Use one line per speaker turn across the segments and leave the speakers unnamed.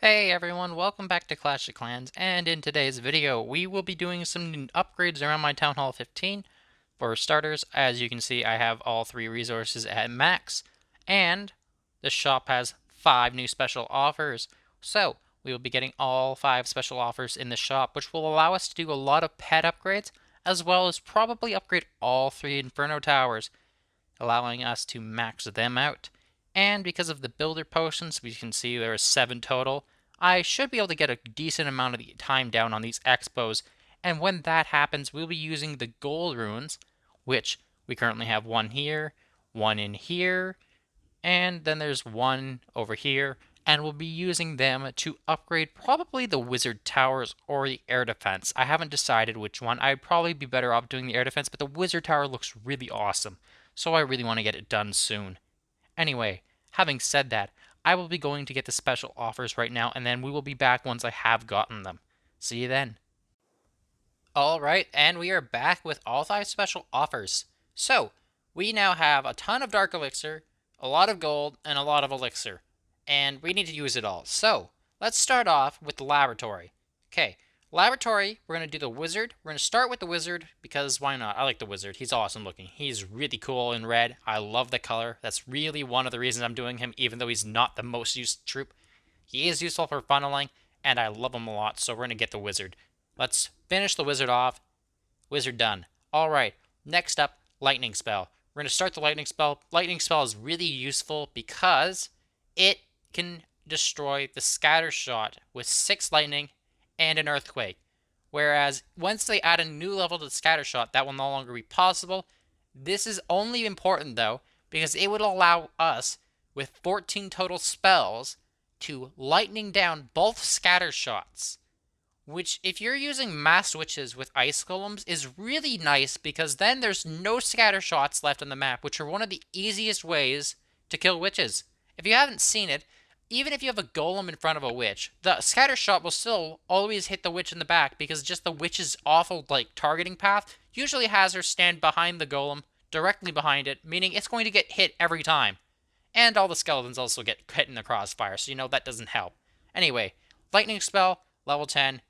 Hey everyone, welcome back to Clash of Clans, and in today's video we will be doing some upgrades around my Town Hall 15. For starters, as you can see, I have all 3 resources at max, and the shop has 5 new special offers. So, we will be getting all 5 special offers in the shop, which will allow us to do a lot of pet upgrades, as well as probably upgrade all 3 Inferno Towers, allowing us to max them out. And because of the builder potions, we can see there are 7 total. I should be able to get a decent amount of the time down on these expos, and when that happens, we'll be using the gold runes, which we currently have one here, one in here, and then there's one over here, and we'll be using them to upgrade probably the wizard towers or the air defense. I haven't decided which one. I'd probably be better off doing the air defense, but the wizard tower looks really awesome, so I really want to get it done soon. Anyway, having said that, I will be going to get the special offers right now, and then we will be back once I have gotten them. See you then. Alright, and we are back with all 5 special offers. So, we now have a ton of Dark Elixir, a lot of gold, and a lot of Elixir. And we need to use it all. So, let's start off with the Laboratory. Okay, Laboratory, we're going to do the Wizard. We're going to start with the Wizard, because why not? I like the Wizard. He's awesome looking. He's really cool in red. I love the color. That's really one of the reasons I'm doing him, even though he's not the most used troop. He is useful for funneling, and I love him a lot, so we're going to get the Wizard. Let's finish the Wizard off. Wizard done. Alright, next up, Lightning Spell. We're going to start the Lightning Spell. Lightning Spell is really useful because it can destroy the Scatter Shot with 6 lightning and an Earthquake. Whereas, once they add a new level to the Scatter Shot, that will no longer be possible. This is only important, though, because it would allow us, with 14 total spells, to lightning down both Scatter Shots, which, if you're using mass witches with ice golems, is really nice because then there's no scatter shots left on the map, which are one of the easiest ways to kill witches. If you haven't seen it, even if you have a golem in front of a witch, the scatter shot will still always hit the witch in the back because just the witch's awful targeting path usually has her stand behind the golem, directly behind it, meaning it's going to get hit every time. And all the skeletons also get hit in the crossfire, so that doesn't help. Anyway, lightning spell, level 10.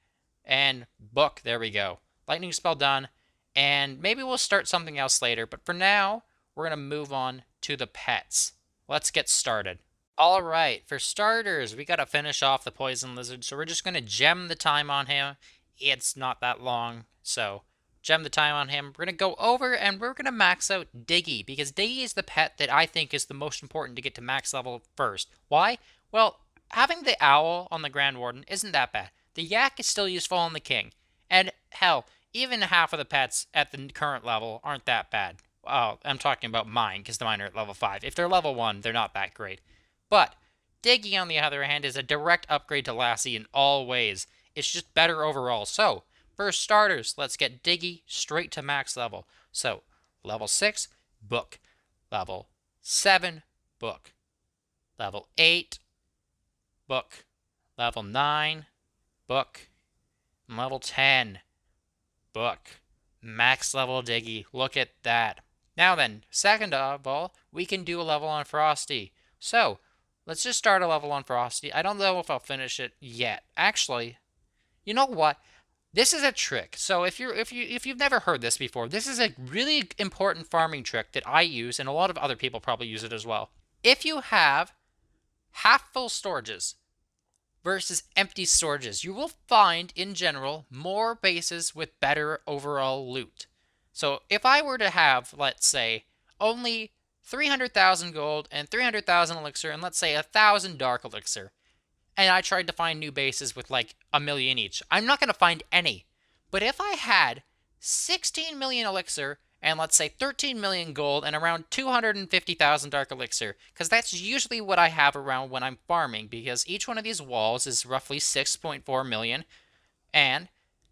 And book, there we go. Lightning spell done. And maybe we'll start something else later, but for now, we're going to move on to the pets. Let's get started. Alright, for starters, we got to finish off the poison lizard, so we're just going to gem the time on him. It's not that long, so gem the time on him. We're going to go over and we're going to max out Diggy, because Diggy is the pet that I think is the most important to get to max level first. Why? Well, having the owl on the Grand Warden isn't that bad. The yak is still useful on the king. And hell, even half of the pets at the current level aren't that bad. Oh, I'm talking about mine, because mine are at level 5. If they're level 1, they're not that great. But Diggy, on the other hand, is a direct upgrade to Lassie in all ways. It's just better overall. So, for starters, let's get Diggy straight to max level. So, level 6, book. Level 7, book. Level 8, book. Level 9, book. Level 10, book. Max level Diggy. Look at that. Now then, second of all, we can do a level on Frosty. So, let's just start a level on Frosty. I don't know if I'll finish it yet. Actually, you know what? This is a trick. So if you've never heard this before, this is a really important farming trick that I use, and a lot of other people probably use it as well. If you have half full storages versus empty storages, you will find, in general, more bases with better overall loot. So if I were to have, let's say, only 300,000 gold and 300,000 elixir and let's say 1,000 dark elixir, and I tried to find new bases with like 1,000,000 each, I'm not going to find any. But if I had 16 million elixir and let's say 13 million gold and around 250,000 dark elixir, because that's usually what I have around when I'm farming, because each one of these walls is roughly 6.4 million, and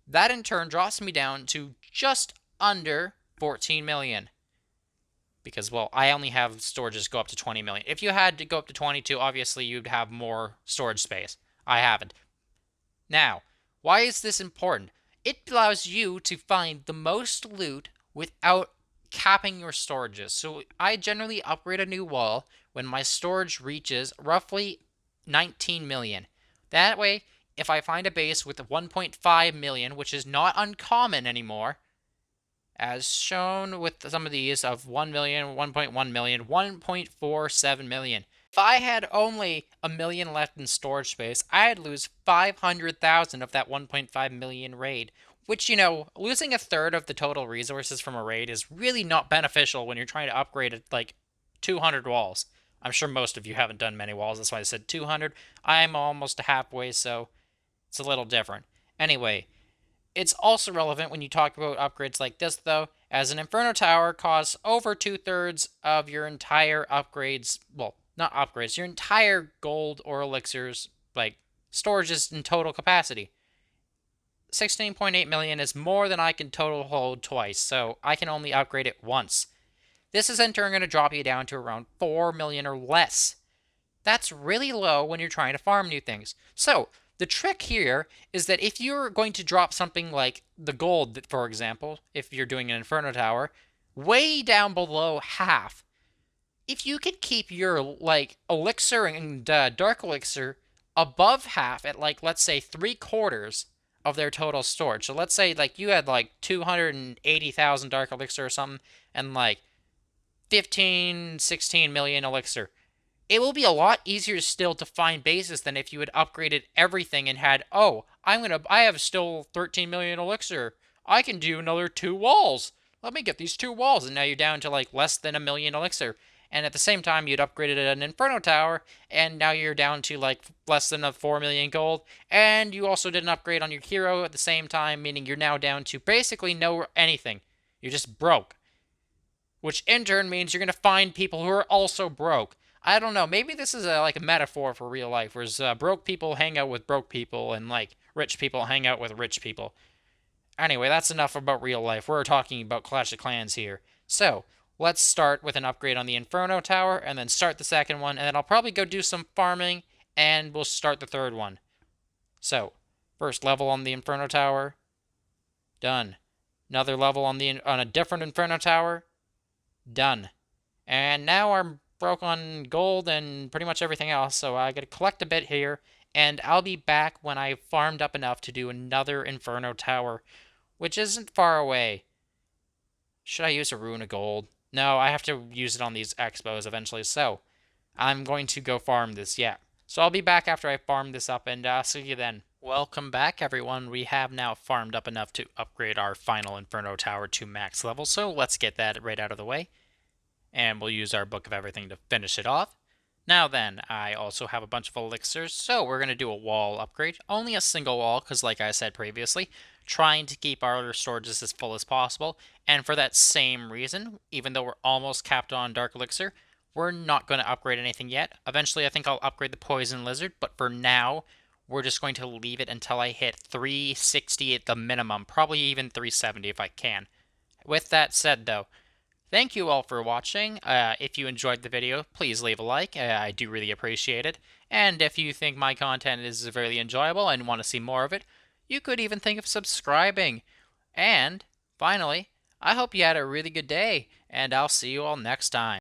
that in turn drops me down to just under 14 million. Because, well, I only have storages go up to 20 million. If you had to go up to 22, obviously you'd have more storage space. I haven't. Now, why is this important? It allows you to find the most loot without capping your storages. So I generally upgrade a new wall when my storage reaches roughly 19 million. That way, if I find a base with 1.5 million, which is not uncommon anymore, as shown with some of these of 1 million, 1.1 million, 1.47 million. If I had only a million left in storage space, I'd lose 500,000 of that 1.5 million raid, which, losing a third of the total resources from a raid is really not beneficial when you're trying to upgrade it like 200 walls. I'm sure most of you haven't done many walls, that's why I said 200. I'm almost halfway, so it's a little different. Anyway, it's also relevant when you talk about upgrades like this, though, as an Inferno Tower costs over 2/3 of your entire upgrades, well, not upgrades, your entire gold or elixirs, like, storages in total capacity. 16.8 million is more than I can total hold twice, so I can only upgrade it once. This is in turn going to drop you down to around 4 million or less. That's really low when you're trying to farm new things. So, the trick here is that if you're going to drop something like the gold, for example, if you're doing an Inferno Tower, way down below half, if you could keep your, elixir and dark elixir above half at, let's say 3/4 of their total storage. So let's say, you had, 280,000 dark elixir or something, and, 15, 16 million elixir. It will be a lot easier still to find bases than if you had upgraded everything and had, I have still 13 million elixir. I can do another 2 walls. Let me get these 2 walls. And now you're down to less than a million elixir. And at the same time, you'd upgraded an Inferno Tower, and now you're down to less than a 4 million gold. And you also did an upgrade on your hero at the same time, meaning you're now down to basically no anything. You're just broke. Which in turn means you're going to find people who are also broke. I don't know, maybe this is a metaphor for real life, whereas broke people hang out with broke people, and rich people hang out with rich people. Anyway, that's enough about real life. We're talking about Clash of Clans here. So, let's start with an upgrade on the Inferno Tower, and then start the second one, and then I'll probably go do some farming, and we'll start the third one. So, first level on the Inferno Tower. Done. Another level on a different Inferno Tower. Done. And now I'm broke on gold and pretty much everything else, so I gotta collect a bit here, and I'll be back when I've farmed up enough to do another Inferno Tower, which isn't far away. Should I use a rune of gold? No, I have to use it on these expos eventually, so I'm going to go farm this, yeah. So I'll be back after I farm this up, and see you then. Welcome back, everyone. We have now farmed up enough to upgrade our final Inferno Tower to max level, so let's get that right out of the way. And we'll use our Book of Everything to finish it off. Now then, I also have a bunch of elixirs, so we're going to do a wall upgrade. Only a single wall, because like I said previously, trying to keep our storages as full as possible. And for that same reason, even though we're almost capped on Dark Elixir, we're not going to upgrade anything yet. Eventually, I think I'll upgrade the Poison Lizard, but for now, we're just going to leave it until I hit 360 at the minimum, probably even 370 if I can. With that said, though, thank you all for watching. If you enjoyed the video, please leave a like. I do really appreciate it. And if you think my content is very enjoyable and want to see more of it, you could even think of subscribing. And finally, I hope you had a really good day, and I'll see you all next time.